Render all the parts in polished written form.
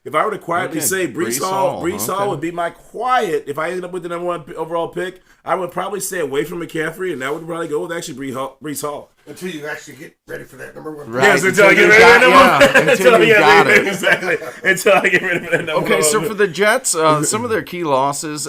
if I were to quietly say Breece Hall would be my quiet. If I ended up with the number 1 overall pick, I would probably stay away from McCaffrey, and that would probably go with actually Breece Hall. Until you actually get ready for that number 1 pick. Right. Yes, until I get ready for that number 1. Until you got it. Exactly. Until I get ready for that number 1. Okay, so for the Jets, some of their key losses.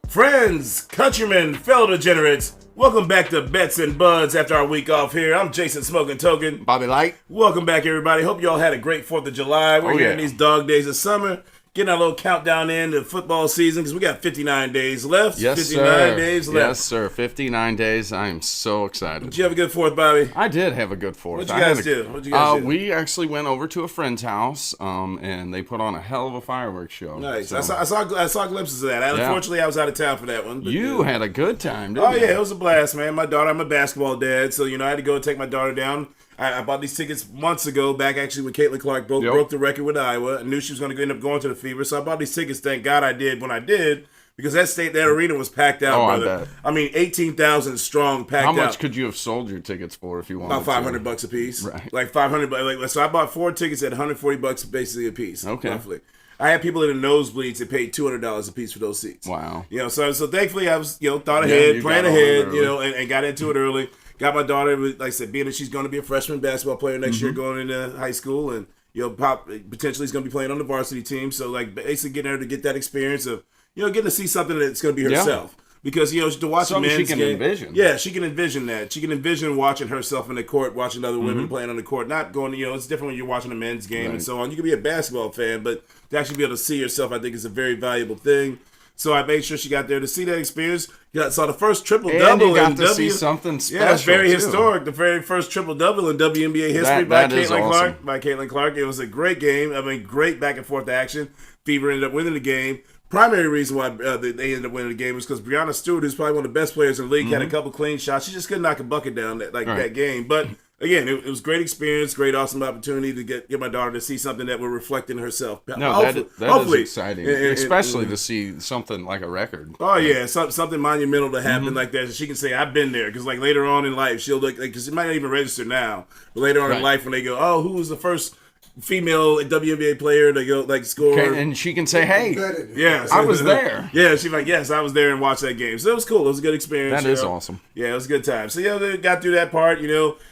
Friends, countrymen, fellow degenerates, welcome back to Bets and Buds after our week off here. I'm Jason Smoking Token. Bobby Light. Welcome back, everybody. Hope you all had a great 4th of July. We're here in these dog days of summer, getting our little countdown into football season because we got 59 days left. Yes, 59 sir. days left. Yes, sir. 59 days. I am so excited. Did you have a good 4th, Bobby? I did have a good 4th. What'd you guys do? We actually went over to a friend's house, and they put on a hell of a fireworks show. Nice. So, I saw glimpses of that. Unfortunately, I was out of town for that one. But you had a good time, didn't you? Oh, yeah. It was a blast, man. I'm a basketball dad, so, I had to go take my daughter down. I bought these tickets months ago, back actually when Caitlin Clark broke the record with Iowa. I knew she was going to end up going to the Fever, so I bought these tickets. Thank God I did when I did, because that arena was packed out, brother. I bet. 18,000 strong, packed out. How much could you have sold your tickets for if you wanted About $500 a piece. Right. Like $500. So I bought 4 tickets at $140 basically a piece. Okay. Roughly. I had people in the nosebleeds that paid $200 a piece for those seats. Wow. So thankfully I was, thought ahead, planned ahead, and got into it early. Got my daughter, like I said, being that she's going to be a freshman basketball player next year going into high school, and potentially is going to be playing on the varsity team. So like basically getting her to get that experience of getting to see something that's going to be herself. Because to watch a men's she can game, envision. Yeah, she can envision that. She can envision watching herself in the court, watching other women playing on the court. Not going, it's different when you're watching a men's game and so on. You can be a basketball fan, but to actually be able to see yourself, I think, is a very valuable thing. So I made sure she got there to see that experience. Saw the first triple-double. And you got to see something special. Yeah, it's very historic. The very first triple-double in WNBA history by Caitlin Clark. It was a great game. Great back-and-forth action. Fever ended up winning the game. Primary reason why they ended up winning the game was because Breanna Stewart, who's probably one of the best players in the league, had a couple clean shots. She just couldn't knock a bucket down that game. But again, it was great experience, great awesome opportunity to get my daughter to see something that will reflect in herself. No, that is exciting, especially to see something like a record. Oh yeah, something monumental to happen like that. So she can say, "I've been there." Because later on in life, she'll look because it might not even register now. But later on in life, when they go, "Oh, who was the first female WNBA player to go score?" And she can say, "Hey, yeah, I was there." Yeah, she's like, "Yes, I was there and watched that game." So it was cool. It was a good experience. That is awesome. Yeah, it was a good time. So they got through that part.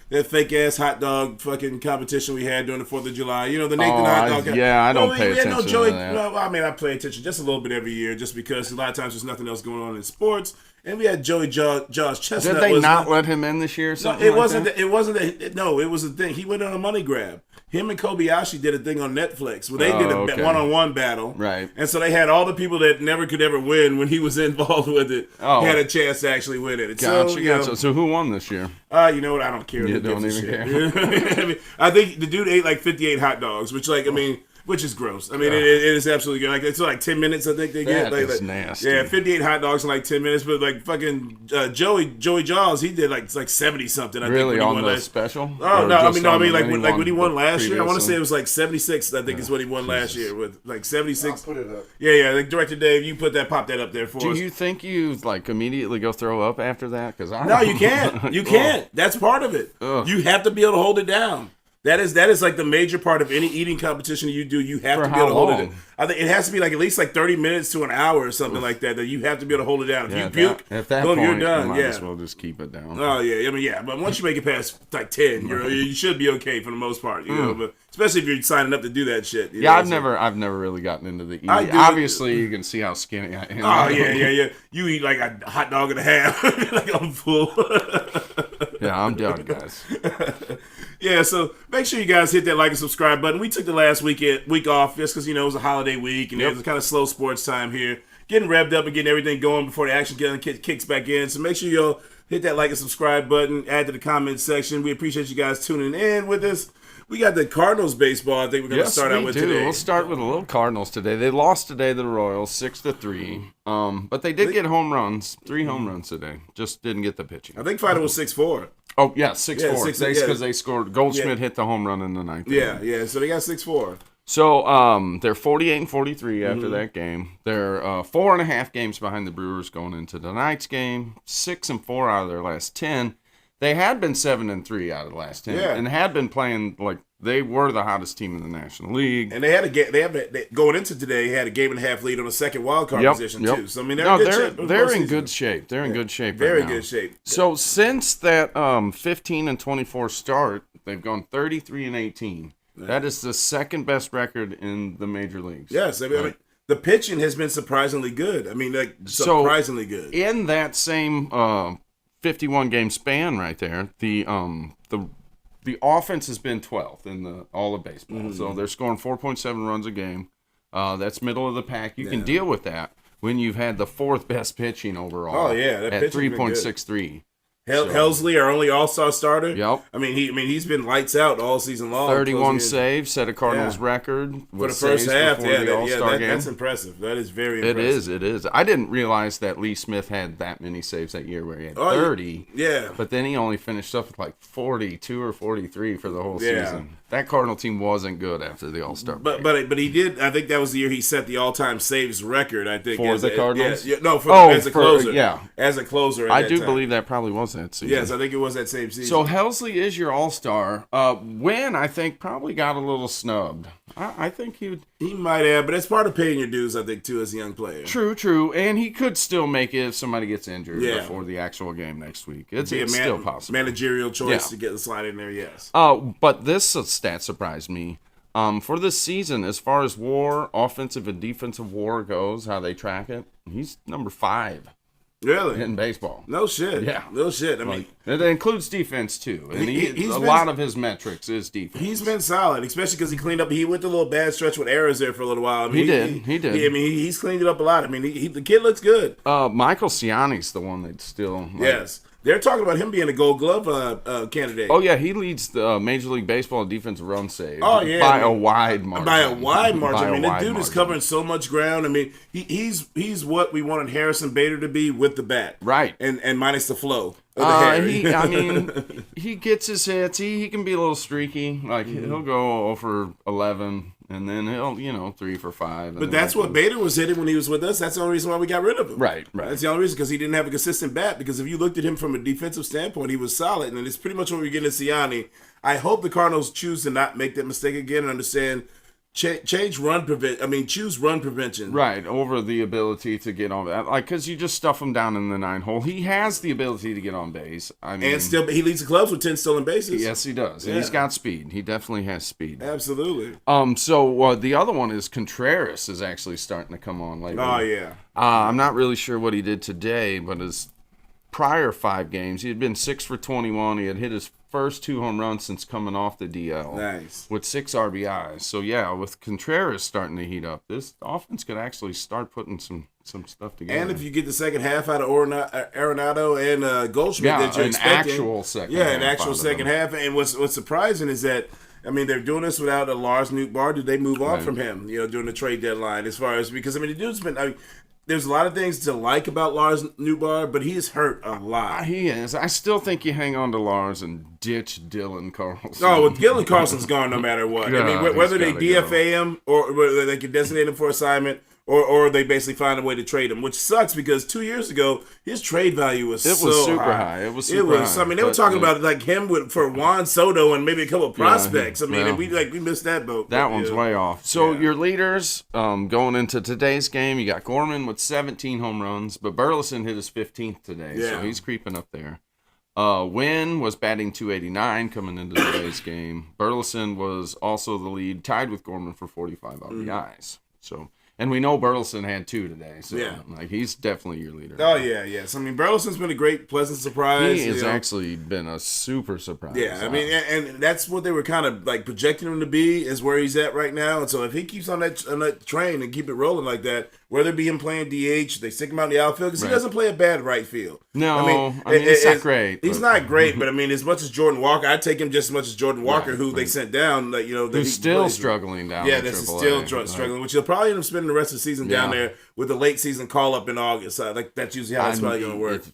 That fake ass hot dog fucking competition we had during the 4th of July. The Nathan hot dog. I don't pay attention to that. No, I pay attention just a little bit every year, just because a lot of times there's nothing else going on in sports. And we had Joey Josh Chestnut. Did they not let him in this year? No, it wasn't. It was a thing. He went on a money grab. Him and Kobayashi did a thing on Netflix where they did a one-on-one battle. Right. And so they had all the people that never could ever win when he was involved with it had a chance to actually win it. Gotcha. So who won this year? You know what? I don't care. You don't even care. I think the dude ate 58 hot dogs, which is gross. It is absolutely good. It's 10 minutes, I think they get. That is nasty. Yeah, 58 hot dogs in 10 minutes. But fucking Joey Jaws, he did 70 something. I really think on the special? Oh no, when he won last year. I want to say it was 76. I think is what he won last year with 76. I'll put it up. Yeah. Director Dave, you pop that up there for us. Do you think you immediately go throw up after that? No, you can't. You can't. That's part of it. You have to be able to hold it down. That is the major part of any eating competition you do. You have to be able to hold it in. I think it has to be at least 30 minutes to an hour or something like that you have to be able to hold it down. If you puke, at that point, you're done. You might as well just keep it down. Oh yeah. But once you make it past 10, you should be okay for the most part. But especially if you're signing up to do that shit. I've never really gotten into the eating. Obviously, you can see how skinny I am. Oh yeah. You eat a hot dog and a half. I'm full. Yeah, I'm done, guys. Yeah, so make sure you guys hit that like and subscribe button. We took the last week off just because, it was a holiday week and it was a kind of slow sports time here. Getting revved up and getting everything going before the action kicks back in. So make sure you'll hit that like and subscribe button, add to the comment section. We appreciate you guys tuning in with us. We got the Cardinals baseball I think we're going to start out with today. We'll start with a little Cardinals today. They lost today to the Royals 6-3. But they did get home runs, 3 home runs today. Just didn't get the pitching. I think final was 6-4. Oh, yeah, 6-4. Because they scored. Goldschmidt hit the home run in the 9th. Yeah. So they got 6-4. So they're 48-43 after that game. They're 4.5 games behind the Brewers going into tonight's game. 6-4 out of their last 10. They had been 7-3 out of the last 10, and had been playing like they were the hottest team in the National League. And they had going into today had a game and a half lead on the second wild card position too. So I mean, they're in good shape. They're in good shape. Very right now. good shape. So since that 15-24 start, they've gone 33-18. That is the second best record in the major leagues. Yes, I mean the pitching has been surprisingly good. I mean, surprisingly good. In that same 51-game span right there, the offense has been 12th in all of baseball. Mm-hmm. So they're scoring 4.7 runs a game. That's middle of the pack. You can deal with that when you've had the fourth best pitching overall. Oh yeah, that at 3.63. Helsley, our only All-Star starter. Yep. He's been lights out all season long. 31 saves, set a Cardinals record for the first half. All-Star game. That's impressive. That is very impressive. It is. I didn't realize that Lee Smith had that many saves that year, where he had 30. Yeah. But then he only finished up with like 42 or 43 for the whole season. That Cardinal team wasn't good after the All-Star break. But he did. I think that was the year he set the all-time saves record. I think for the Cardinals. As a closer. As a closer. I do believe that probably was that season. Yes, I think it was that same season. So Helsley is your All-Star. Wynn, I think, probably got a little snubbed. I think he might have, but it's part of paying your dues, I think, too, as a young player. True. And he could still make it if somebody gets injured before the actual game next week. It's still possible. Managerial choice to get the slide in there, yes. But this stat surprised me. For this season, as far as WAR, offensive and defensive WAR goes, how they track it, he's number 5. Really? In baseball. No shit. Yeah. No shit. I mean, it includes defense, too. And a lot of his metrics is defense. He's been solid, especially because he cleaned up. He went through a little bad stretch with errors there for a little while. I mean, he did. I mean, he's cleaned it up a lot. I mean, the kid looks good. Michael Ciani's the one that's still... Yes. They're talking about him being a Gold Glove candidate. Oh, yeah. He leads the Major League Baseball defensive run save. Oh, yeah. By a wide margin. I mean, that dude is covering so much ground. I mean, he's what we wanted Harrison Bader to be with the bat. Right. And minus the flow of the hair. He gets his hits. He can be a little streaky. Like, he'll go over 11. And then he'll, 3 for 5. But that's what Bader was hitting when he was with us. That's the only reason why we got rid of him. Right. That's the only reason, because he didn't have a consistent bat. Because if you looked at him from a defensive standpoint, he was solid. And it's pretty much what we're getting at Ciani. I hope the Cardinals choose to not make that mistake again and understand choose run prevention. Right, over the ability to get on, like, because you just stuff him down in the 9 hole. He has the ability to get on base. I mean, and still, he leads the clubs with 10 stolen bases. Yes, he does. And he's got speed. He definitely has speed. Absolutely. So the other one is Contreras is actually starting to come on lately. Oh, yeah. I'm not really sure what he did today, but his prior 5 games, he had been 6 for 21. He had hit his first 2 home runs since coming off the DL. Nice. With 6 RBIs. So, yeah, with Contreras starting to heat up, this offense could actually start putting some stuff together. And if you get the second half out of Arenado and Goldschmidt that you're expecting. An actual second half. And what's surprising is that, I mean, they're doing this without a Lars Nootbaar. Did they move on from him, during the trade deadline? Because, the dude's been... there's a lot of things to like about Lars Nootbaar, but he's hurt a lot. He is. I still think you hang on to Lars and ditch Dylan Carlson. Oh, well, Dylan Carlson's gone no matter what. God, I mean, whether they DFA him or whether they can designate him for assignment or they basically find a way to trade him, which sucks because 2 years ago, his trade value was super high. It was super high. I mean, they were talking about like him for Juan Soto and maybe a couple of prospects. We missed that boat. That one's way off. So your leaders going into today's game, you got Gorman with 17 home runs, but Burleson hit his 15th today, so he's creeping up there. Wynn was batting .289 coming into today's game. Burleson was also the lead, tied with Gorman for 45 RBIs. So. And we know Burleson had 2 today, so he's definitely your leader. Oh, yeah, yes. I mean, Burleson's been a great, pleasant surprise. He has actually been a super surprise. Yeah, I mean, and that's what they were kind of like projecting him to be, is where he's at right now. And so if he keeps on that train and keep it rolling like that, whether it be him playing DH, they stick him out in the outfield, because he doesn't play a bad right field. No, I mean it's not great. He's not great, but I mean, as much as Jordan Walker, I'd take him just as much as Jordan Walker, who they sent down. Who's still struggling down. Yeah, that's still struggling, which he'll probably end up spending the rest of the season down there with the late season call up in August. That's usually how it's probably going to work.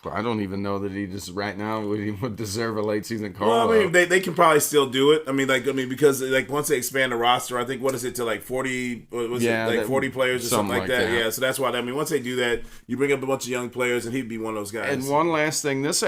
I don't even know that he just right now would deserve a late season call. Well, I mean, they can probably still do it. I mean, because once they expand the roster, I think what is it to like 40? Was it like 40 players or something like that? Yeah, so that's why. I mean, once they do that, you bring up a bunch of young players, and he'd be one of those guys. And one last thing, this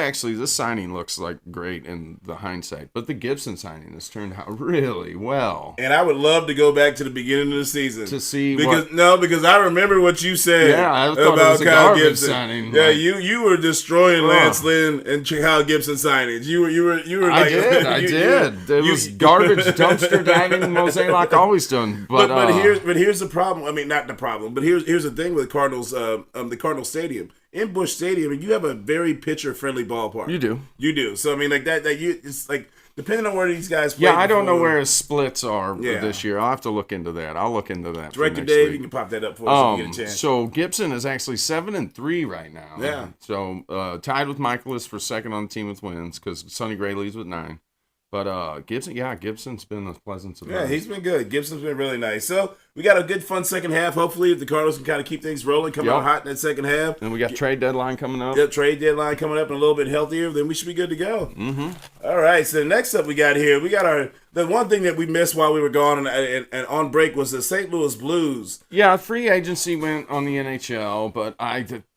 signing looks like great in the hindsight, but the Gibson signing has turned out really well. And I would love to go back to the beginning of the season to see because I remember what you said about Kyle Gibson signing. Yeah, you were destroying Lance Lynn and Kyle Gibson signings. You were like, I did. It was garbage dumpster diving Mosaic like always done. But here's the problem. I mean, not the problem, but here's the thing with Cardinals, the Cardinals Stadium. In Busch Stadium, you have a very pitcher-friendly ballpark. You do. So I mean, like that it's like depending on where these guys play. Yeah, I don't know where his splits are this year. I'll have to look into that. I'll look into that. Director Dave, you can pop that up for us if you get a chance. So Gibson is actually 7-3 right now. Yeah. So tied with Michaelis for second on the team with wins because Sonny Gray leads with 9. But Gibson's been a pleasant surprise. Yeah, he's been good. Gibson's been really nice. So we got a good, fun second half. Hopefully, the Cardinals can kind of keep things rolling, come out hot in that second half. And we got trade deadline coming up. Yep, trade deadline coming up and a little bit healthier. Then we should be good to go. Mm-hmm. All right, so next up we got the one thing that we missed while we were gone and on break was the St. Louis Blues. Yeah, free agency went on the NHL, but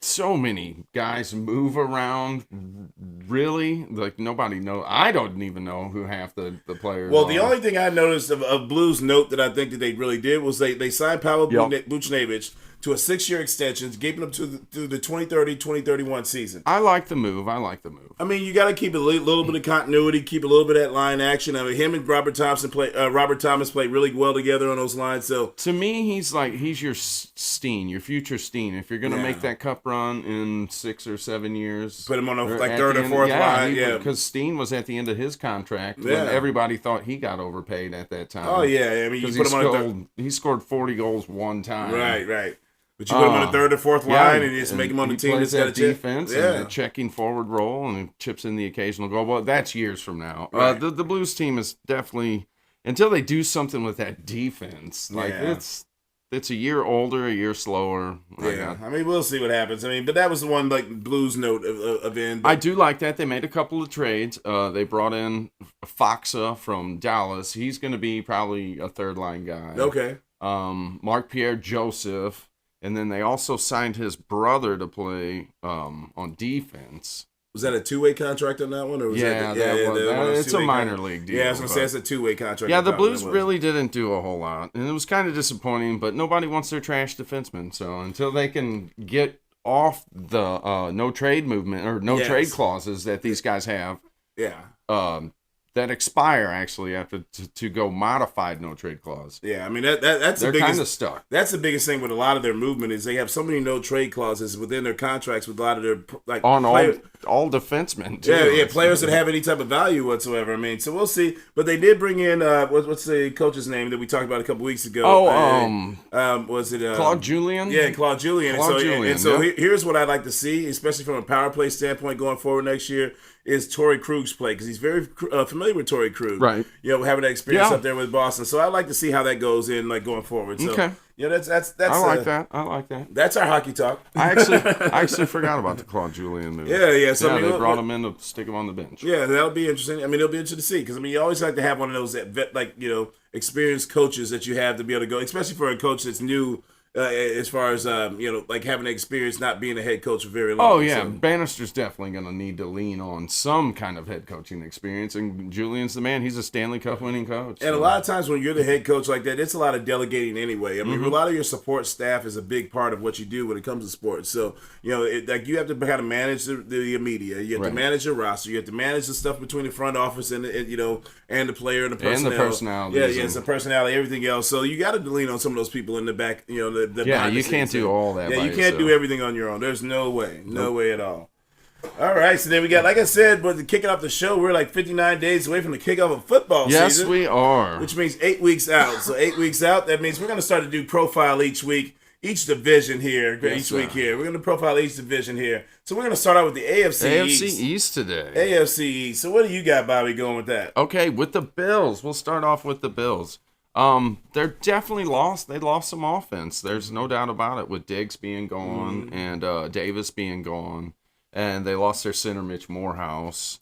so many guys move around. Really? Like nobody knows. I don't even know who half the players are. The only thing I noticed of Blues note that I think that they really did was they signed Pavel Buchnevich to a 6-year extension, gave him through the 2030-2031 season. I like the move. I mean, you got to keep a little bit of continuity, keep a little bit of that line action. I mean, him and Robert Thomas played really well together on those lines. So to me, he's your Steen, your future Steen. If you're going to make that cup run in 6 or 7 years, put him on a third or fourth line. Because Steen was at the end of his contract when everybody thought he got overpaid at that time. Oh yeah, I mean, you put him on he scored 40 goals one time. Right. But you put him on the third or fourth line and you just make him on the team that's got a defense and a checking forward role and chips in the occasional goal. Well, that's years from now. Right. The Blues team is definitely, until they do something with that defense, it's a year older, a year slower. Yeah, I mean, we'll see what happens. I mean, but that was the one Blues note of end. I do like that. They made a couple of trades. They brought in Foxa from Dallas. He's going to be probably a third line guy. Okay. Marc-Pierre Joseph. And then they also signed his brother to play on defense. Was that a two-way contract on that one? Or was it's a minor league deal. Yeah, I was going to say it's a two-way contract. Yeah, the Blues really didn't do a whole lot. And it was kind of disappointing, but nobody wants their trash defenseman. So until they can get off the no-trade movement or no-trade clauses that these guys have, that expire actually after to go modified no trade clause. Yeah, I mean that's they're kind of stuck. That's the biggest thing with a lot of their movement is they have so many no trade clauses within their contracts with a lot of their all defensemen too. Yeah, players that have any type of value whatsoever. I mean, so we'll see. But they did bring in what's the coach's name that we talked about a couple weeks ago? Was it Claude Julien? Yeah, Claude Julien. So here's what I'd like to see, especially from a power play standpoint going forward next year. Is Torrey Krug's play because he's very familiar with Torrey Krug, right? Having that experience up there with Boston. So I'd like to see how that goes in, going forward. So, okay, that's. I like that. That's our hockey talk. I actually forgot about the Claude Julien move. Yeah. So they brought him in to stick him on the bench. Yeah, that'll be interesting. I mean, it'll be interesting to see because you always like to have one of those experienced coaches that you have to be able to go, especially for a coach that's new. As far as having the experience not being a head coach for very long. Oh yeah, so. Bannister's definitely going to need to lean on some kind of head coaching experience, and Julian's the man. He's a Stanley Cup winning coach. And a lot of times when you're the head coach like that, it's a lot of delegating anyway. I mean, a lot of your support staff is a big part of what you do when it comes to sports. So you have to kind of manage the media. You have to manage your roster. You have to manage the stuff between the front office and the player and the personnel. And the personality. Yeah, it's the personality, everything else. So you got to lean on some of those people in the back. You can't do all that. Yeah, you can't do everything on your own. There's no way, no way at all. All right, so then we got, like I said, but kicking off the show, we're like 59 days away from the kickoff of football season. Yes, we are. Which means 8 weeks out. So 8 weeks out, that means we're going to start to do profile each week, each division here, week here. We're going to profile each division here. So we're going to start out with the AFC East. AFC East today. AFC East. So what do you got, Bobby, going with that? Okay, with the Bills. We'll start off with the Bills. They're definitely lost. They lost some offense. There's no doubt about it with Diggs being gone and Davis being gone. and they lost their center Mitch Morehouse.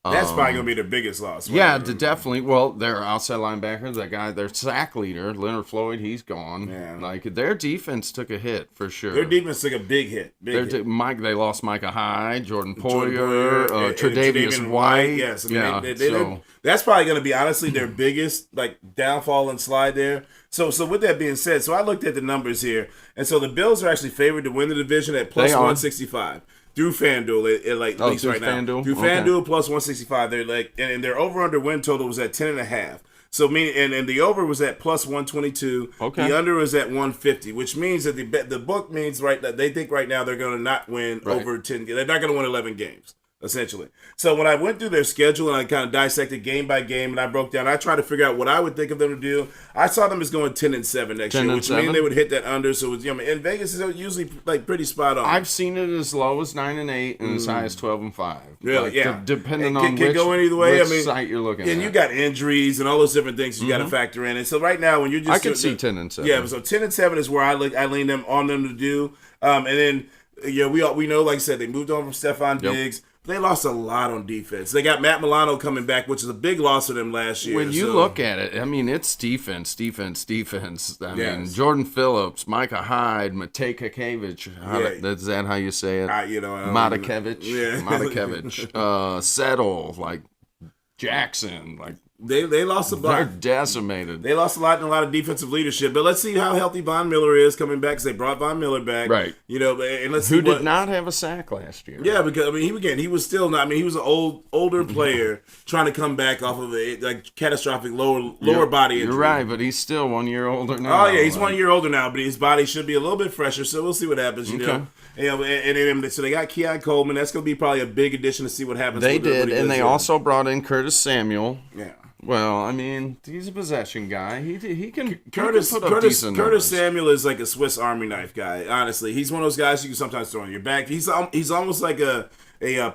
That's probably going to be their biggest loss. Yeah, definitely. Well, their outside linebacker, that guy, their sack leader, Leonard Floyd, he's gone. Yeah. Like, their defense took a hit, for sure. Their defense took a big hit. They lost Micah Hyde, Jordan Poyer, Tre'Davious White. Yes. I mean, that's probably going to be, honestly, their biggest downfall and slide there. So with that being said, so I looked at the numbers here, and so the Bills are actually favored to win the division at plus 165. Through FanDuel, at least right now. Through FanDuel plus 165, they're and their over/under win total was at 10.5. So and the over was at plus 122. Okay. The under was at 150, which means that the book means that they think right now they're going to not win over 10. They're not going to win 11 games. Essentially. So when I went through their schedule and I kind of dissected game by game and I broke down, I tried to figure out what I would think of them to do. I saw them as going 10-7 next year, which means they would hit that under. So in Vegas is usually pretty spot on. I've seen it as low as 9-8 and as high as 12-5. Really? Depending on which, go either way. Which site you're looking at. And you got injuries and all those different things you got to factor in. And so right now when you're just I can see 10-7. Yeah, so 10-7 is where I lean on them to do. And then we know, like I said, they moved on from Stephon Diggs. They lost a lot on defense. They got Matt Milano coming back, which is a big loss for them last year. When you look at it, I mean, it's defense. I mean, Jordan Phillips, Micah Hyde, Matej Kakevich. Is that how you say it? Matakevich. Settle, Jackson, They lost a lot. They're decimated. They lost a lot in a lot of defensive leadership. But let's see how healthy Von Miller is coming back, because they brought Von Miller back. Right. And let's see who did not have a sack last year. Yeah, because he was still not. I mean, he was an older player trying to come back off of a catastrophic lower body injury. You're right, but he's still 1 year older now. Oh yeah, he's 1 year older now, but his body should be a little bit fresher. So we'll see what happens. You know. And so they got Keon Coleman. That's going to be probably a big addition to see what happens. They did, and they also brought in Curtis Samuel. Yeah. Well, I mean, he's a possession guy. He can Curtis decent numbers. Samuel is like a Swiss Army knife guy. Honestly, he's one of those guys you can sometimes throw on your back. He's almost like a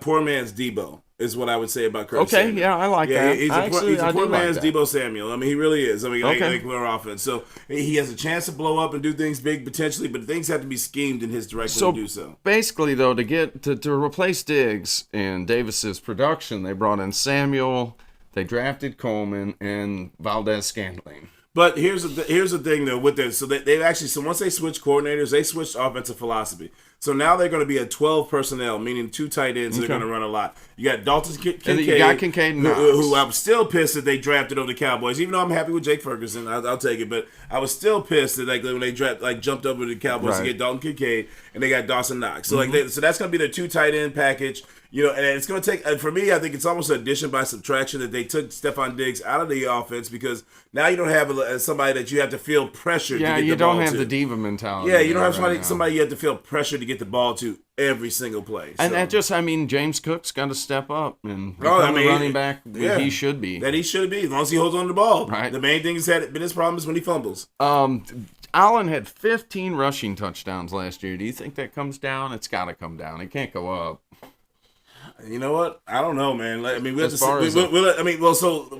poor man's Debo. Is what I would say about Curtis Samuel. Yeah, I like that. He's a poor man's Debo Samuel. I mean, he really is. I mean, like offense. So he has a chance to blow up and do things big potentially, but things have to be schemed in his direction to do so. Basically, though, to replace Diggs and Davis's production, they brought in Samuel. They drafted Coleman and Valdez-Scantling. But here's the thing though with this. So they've actually, so once they switched coordinators, they switched offensive philosophy. So now they're going to be a 12 personnel, meaning 2 tight ends that are going to run a lot. You got Dalton Kincaid, and you got Kincaid and who I'm still pissed that they drafted over the Cowboys. Even though I'm happy with Jake Ferguson, I'll take it. But I was still pissed that when they jumped over the Cowboys to get Dalton Kincaid, and they got Dawson Knox. So so that's going to be their 2 tight end package. And it's going to take, for me, I think it's almost an addition by subtraction that they took Stephon Diggs out of the offense, because now you don't have somebody that you have to feel pressure to get the ball to. Yeah, you don't have the diva mentality. Yeah, you don't have somebody you have to feel pressure to get the ball to every single play. And that just, James Cook's got to step up and become the running back he should be. That he should be, as long as he holds on to the ball. Right. The main thing has been his problem is when he fumbles. Allen had 15 rushing touchdowns last year. Do you think that comes down? It's got to come down. It can't go up. You know what? I don't know, man. So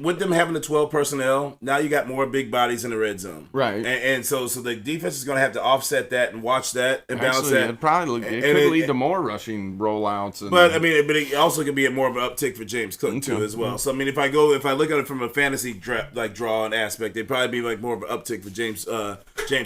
with them having the 12 personnel, now you got more big bodies in the red zone, right? And so the defense is going to have to offset that and watch that and balance that. It could lead to more rushing rollouts. But it also could be more of an uptick for James Cook too as well. So if I look at it from a fantasy draw and aspect, it'd probably be more of an uptick for James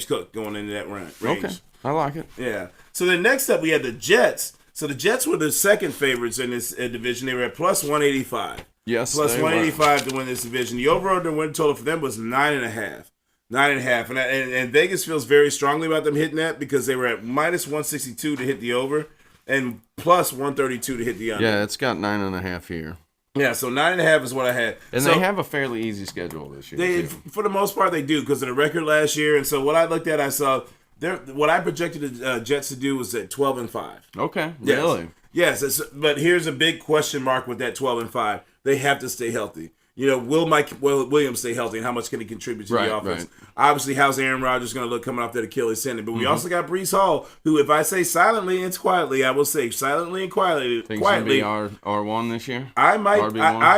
Cook going into that range. Okay, I like it. Yeah. So then next up we had the Jets. So the Jets were the second favorites in this division. They were at plus 185. Yes, plus 185 to win this division. The over/under win total for them was 9.5. 9.5. And Vegas feels very strongly about them hitting that, because they were at minus 162 to hit the over and plus 132 to hit the under. Yeah, it's got 9.5 here. Yeah, so 9.5 is what I had. And they have a fairly easy schedule this year. For the most part, they do, because of the record last year. And so what I looked at, I saw what I projected the Jets to do was at 12-5. Okay, really? Yes, but here's a big question mark with that 12-5. They have to stay healthy. will Mike Williams stay healthy, and how much can he contribute to the offense? Right. Obviously, how's Aaron Rodgers going to look coming off that Achilles tendon? But we also got Breece Hall, who, if I say silently and quietly, I will say silently and quietly. Think he's going to be R1 this year? I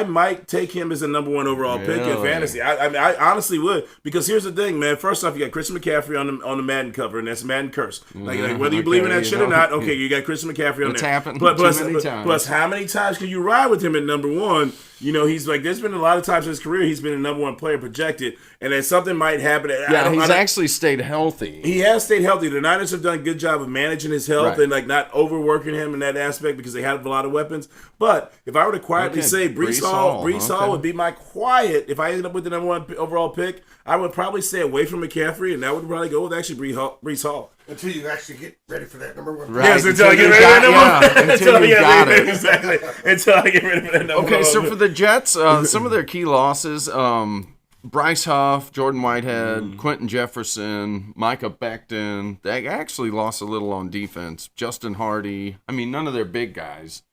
might take him as a number 1 overall pick in fantasy. I honestly would, because here's the thing, man. First off, you got Christian McCaffrey on the Madden cover, and that's a Madden curse. Like whether you believe in that shit or not, okay, you got Christian McCaffrey on it's there. Happened too many times. Plus, how many times can you ride with him at number 1? He's like, there's been a lot of times in his career he's been a number 1 player projected, and then something might happen. He's actually stayed healthy. He has stayed healthy. The Niners have done a good job of managing his health and like not overworking him in that aspect because they have a lot of weapons. But if I were to quietly say Breece Hall would be my quiet, if I ended up with the number 1 overall pick, I would probably stay away from McCaffrey, and that would probably go with actually Breece Hall. Until you actually get ready for that number 1. Right. Yes, until I get ready for that number 1. Until you got it. Exactly. Until I get ready for that number 1. Okay, so for the Jets, some of their key losses, Bryce Huff, Jordan Whitehead, Quentin Jefferson, Micah Becton. They actually lost a little on defense. Justin Hardy. I mean, none of their big guys.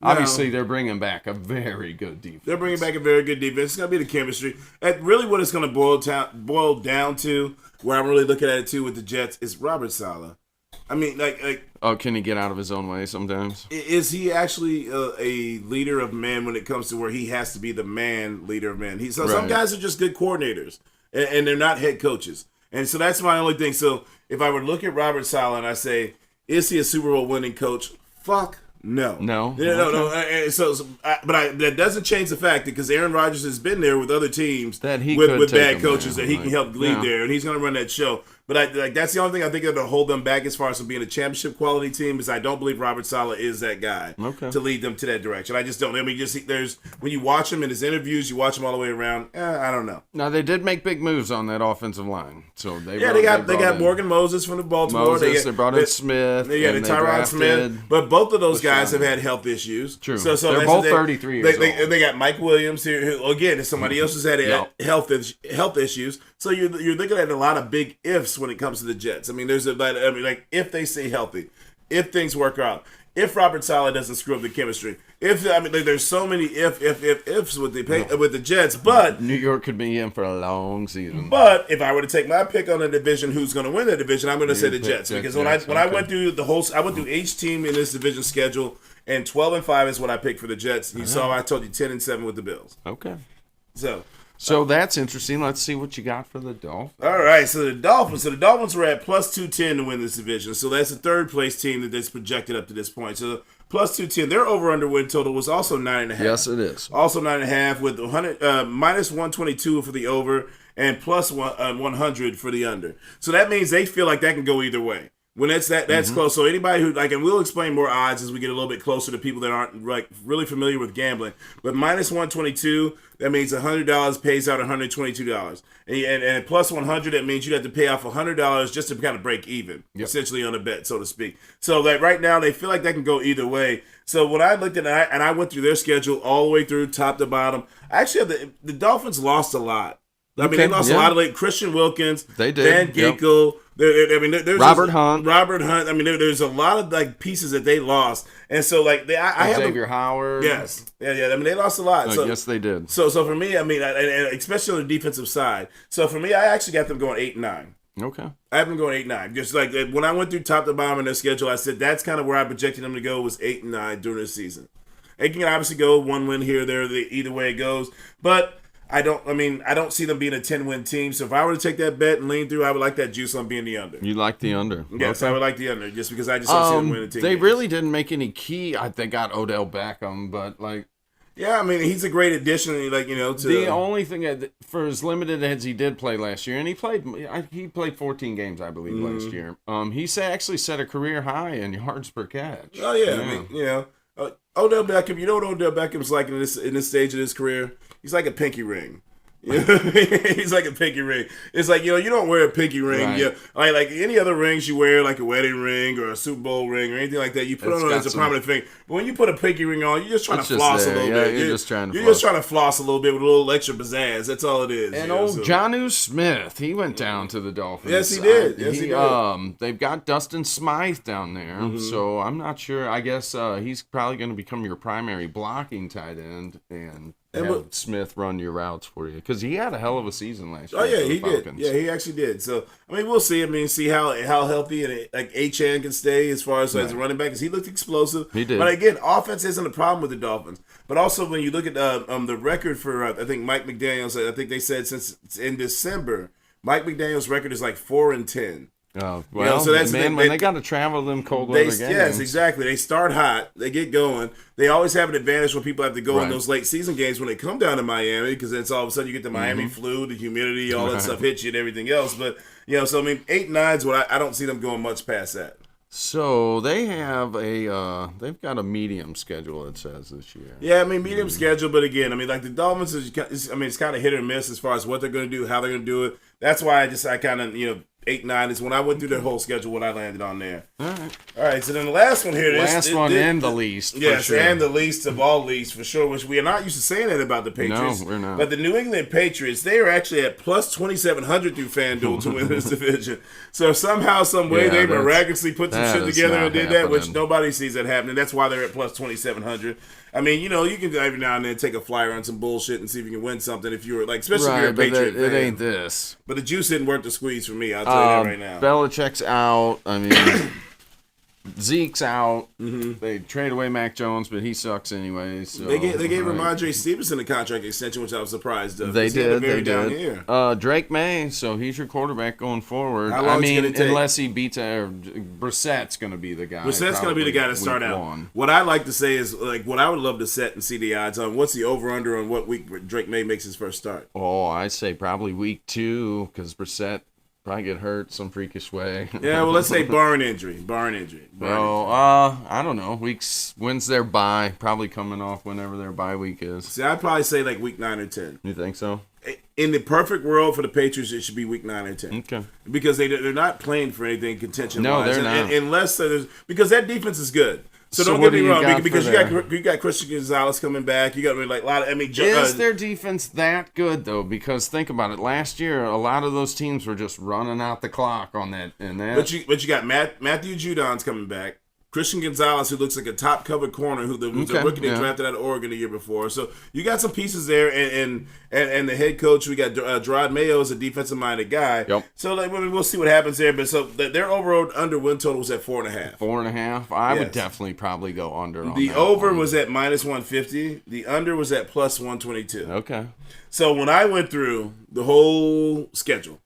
Obviously, they're bringing back a very good defense. They're bringing back a very good defense. It's going to be the chemistry. And really what it's going to boil down to, where I'm really looking at it, too, with the Jets, is Robert Saleh. I mean, can he get out of his own way sometimes? Is he actually a leader of men when it comes to where he has to be the leader of men? Some guys are just good coordinators, and they're not head coaches. And so that's my only thing. So if I were to look at Robert Saleh and I say, is he a Super Bowl winning coach? Fuck no. No. But that doesn't change the fact that because Aaron Rodgers has been there with other teams with bad coaches that he can help lead there, and he's going to run that show. But that's the only thing I think that'll hold them back as far as being a championship quality team is I don't believe Robert Saleh is that guy to lead them to that direction. I just don't. I mean, there's when you watch him in his interviews, you watch him all the way around. I don't know. Now they did make big moves on that offensive line, so they got Morgan Moses from the Baltimore. They brought in Smith. They got Tyron Smith, but both of those guys have had health issues. True. So they're both 33 years old. They got Mike Williams here, who again is somebody else who's had health issues. So you're looking at a lot of big ifs when it comes to the Jets. I mean, if they stay healthy, if things work out, if Robert Saleh doesn't screw up the chemistry, there's so many ifs with the Jets. But New York could be in for a long season. But if I were to take my pick on a division, who's going to win the division, I'm going to say the Jets because when I went through I went through each team in this division schedule, and 12-5 is what I picked for the Jets. You saw I told you 10-7 with the Bills. Okay. So that's interesting. Let's see what you got for the Dolphins. All right, so the Dolphins were at plus 210 to win this division. So that's the third place team that's projected up to this point. So plus 210, their over/under win total was also 9.5. Yes, it is. Also 9.5 with minus 122 for the over and plus 100 for the under. So that means they feel like that can go either way. When that's close. So anybody who and we'll explain more odds as we get a little bit closer to people that aren't really familiar with gambling. But minus 122, that means $100 pays out $122, and plus 100, that means you'd have to pay off $100 just to kind of break even, essentially on a bet, so to speak. So that right now they feel like that can go either way. So when I looked at it, and I went through their schedule all the way through top to bottom, actually the Dolphins lost a lot. I mean, they lost a lot of Christian Wilkins, they did. Dan Ginkel. There's Robert Hunt. I mean, there's a lot of pieces that they lost, and so I have Xavier Howard. Yes, yeah. I mean, they lost a lot. So, yes, they did. So for me, I mean, and especially on the defensive side. So for me, I actually got them going 8-9. Okay. I have them going 8-9. Just when I went through top to bottom in their schedule, I said that's kind of where I projected them to go was 8-9 during the season. It can obviously go one win here or there, either way it goes, but. I don't see them being a 10-win team. So if I were to take that bet and lean through, I would like that juice on being the under. You like the under? Yes, okay. I would like the under just because I just don't see them winning a team. They really didn't make any key. They got Odell Beckham, but yeah, I mean, he's a great addition. To the only thing for as limited as he did play last year, and he played 14 games, I believe, last year. He actually set a career high in yards per catch. Oh yeah, I mean, Odell Beckham. You know what Odell Beckham's like in this stage of his career? He's like a pinky ring. He's like a pinky ring. It's like, you don't wear a pinky ring. Right. Yeah, like any other rings you wear, like a wedding ring or a Super Bowl ring or anything like that, you put it on as a prominent thing. But when you put a pinky ring on, you're just trying to floss a little bit. You're just trying to floss a little bit with a little extra pizzazz. That's all it is. And Jonnu Smith, he went down to the Dolphins. Yes, he did. He did. They've got Dustin Smythe down there, so I'm not sure. I guess he's probably going to become your primary blocking tight end, and have Smith run your routes for you, because he had a hell of a season last year. Oh yeah, he did. Yeah, he actually did. So I mean, we'll see. I mean, see how healthy and like Achane can stay as far as a running back, because he looked explosive. He did. But again, offense isn't a problem with the Dolphins. But also when you look at the record for I think Mike McDaniels, I think they said since in December, Mike McDaniels' record is like 4-10. Oh, well, so that's when they got to travel them cold weather games. Yes, exactly. They start hot. They get going. They always have an advantage when people have to go in those late season games when they come down to Miami, because it's all of a sudden you get the Miami flu, the humidity, all that stuff hits you and everything else. But, so I mean, 8-9 is what I don't see them going much past that. So they have they've got a medium schedule, it says, this year. Yeah, I mean, medium schedule, but again, I mean, like the Dolphins, it's kind of hit or miss as far as what they're going to do, how they're going to do it. That's why I kind of, 8-9 is when I went through their whole schedule, what I landed on there. All right. So then the last one here. And the least. Yes, sure. And the least of all least, for sure, which we are not used to saying that about the Patriots. No, we're not. But the New England Patriots, they are actually at plus 2,700 through FanDuel to win this division. So somehow, some way, they miraculously put some shit together and did that, which nobody sees that happening. That's why they're at plus 2,700. I mean, you can every now and then take a flyer on some bullshit and see if you can win something if you were, like, especially if you're a Patriot fan. It ain't this. But the juice didn't work the squeeze for me, I'll tell you that right now. Belichick's out. I mean, Zeke's out. They trade away Mac Jones, but he sucks anyway. So they gave Ramondre Stevenson a contract extension, which I was surprised of. They did. Drake May, so he's your quarterback going forward. How long is it going to take? Unless he beats Brissett's going to be the guy. Brissett's going to be the guy to start out. What I'd like to say is, like, what I would love to set and see the odds on. What's the over/under on what week Drake May makes his first start? Oh, I'd say probably week 2, because Brissett probably get hurt some freakish way. Yeah, well, let's say barn injury. I don't know. When's their bye? Probably coming off whenever their bye week is. See, I'd probably say like week 9 or 10. You think so? In the perfect world for the Patriots, it should be week 9 or 10. Okay. Because they're not playing for anything contention-wise. No, they're not. Unless because that defense is good. So don't get me wrong, because you got Christian Gonzalez coming back. You got like a lot of. Is their defense that good though? Because think about it. Last year, a lot of those teams were just running out the clock on that. But you got Matthew Judon's coming back. Christian Gonzalez, who looks like a top covered corner, who's a rookie they drafted out of Oregon the year before. So you got some pieces there, and the head coach, we got Gerard Mayo is a defensive minded guy. Yep. So we'll see what happens there. But so their overall under win total was at 4.5. 4.5. I would definitely probably go under. The over was at minus 150. The under was at plus 122. Okay. So when I went through the whole schedule,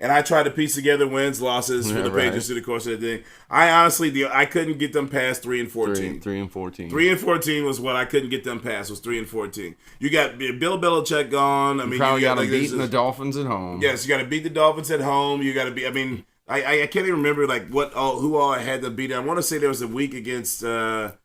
and I tried to piece together wins, losses for the Patriots through the course of the thing, I honestly, I couldn't get them past 3-14. 3-14. 3-14 was what I couldn't get them past. Was 3-14. You got Bill Belichick gone. I mean, you got to beat the Dolphins at home. Yes, you got to beat the Dolphins at home. You got to be. I mean, I can't even remember like who all I had to beat. I want to say there was a week against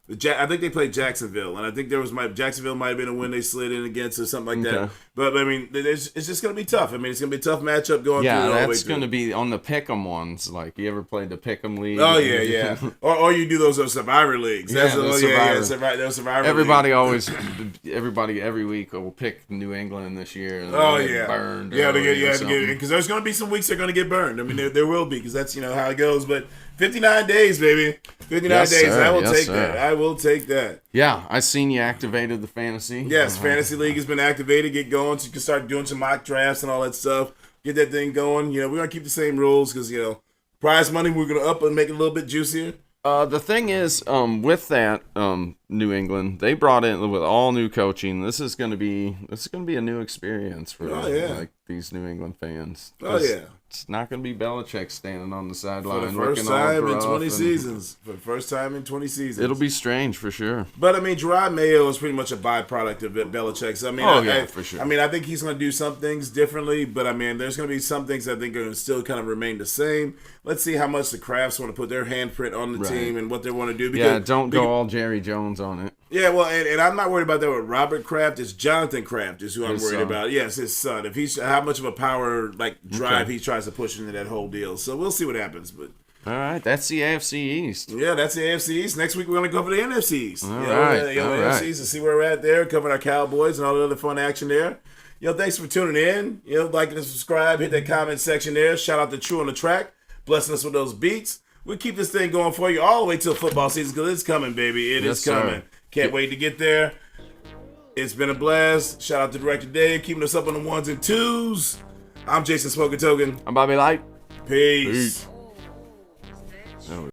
I think they played Jacksonville, and I think Jacksonville might have been a win they slid in against or something like that. But I mean, it's just going to be tough. I mean, it's going to be a tough matchup going through. Yeah, that's going to be on the pick'em ones. Like, you ever played the pick'em league? Oh yeah. or you do those Survivor leagues. Survivor. Everybody every week will pick New England this year. And burned. Because there's going to be some weeks they're going to get burned. I mean, there will be, because that's how it goes. But 59 days, baby. 59 days. Sir. I will take that. I will take that. Yeah, I seen you activated the fantasy. Yes, Fantasy League has been activated. Get going so you can start doing some mock drafts and all that stuff. Get that thing going. We're going to keep the same rules because, prize money, we're going to up and make it a little bit juicier. The thing is, with that, New England, they brought in with all new coaching. This is going to be a new experience for like these New England fans. Oh yeah. It's not going to be Belichick standing on the sideline. For the first time in 20 seasons. For the first time in 20 seasons. It'll be strange for sure. But, I mean, Gerard Mayo is pretty much a byproduct of Belichick's. I mean, for sure. I mean, I think he's going to do some things differently, but, I mean, there's going to be some things I think are going to still kind of remain the same. Let's see how much the Crafts want to put their handprint on the team and what they want to do. Because, don't go all Jerry Jones on it. Yeah, well, and I'm not worried about that with Robert Kraft. It's Jonathan Kraft is who I'm worried about. Yes, his son. If how much of a power drive he tries to push into that whole deal. So we'll see what happens. But all right, that's the AFC East. Yeah, that's the AFC East. Next week we're going to go for the NFC East. All right, NFC East to see where we're at there, covering our Cowboys and all the other fun action there. Thanks for tuning in. Like and subscribe, hit that comment section there. Shout out to True on the Track, blessing us with those beats. We'll keep this thing going for you all the way till football season because it's coming, baby. It is coming. Can't wait to get there. It's been a blast. Shout out to Director Dave, keeping us up on the 1s and 2s. I'm Jason Smoking Token. I'm Bobby Light. Peace. Oh.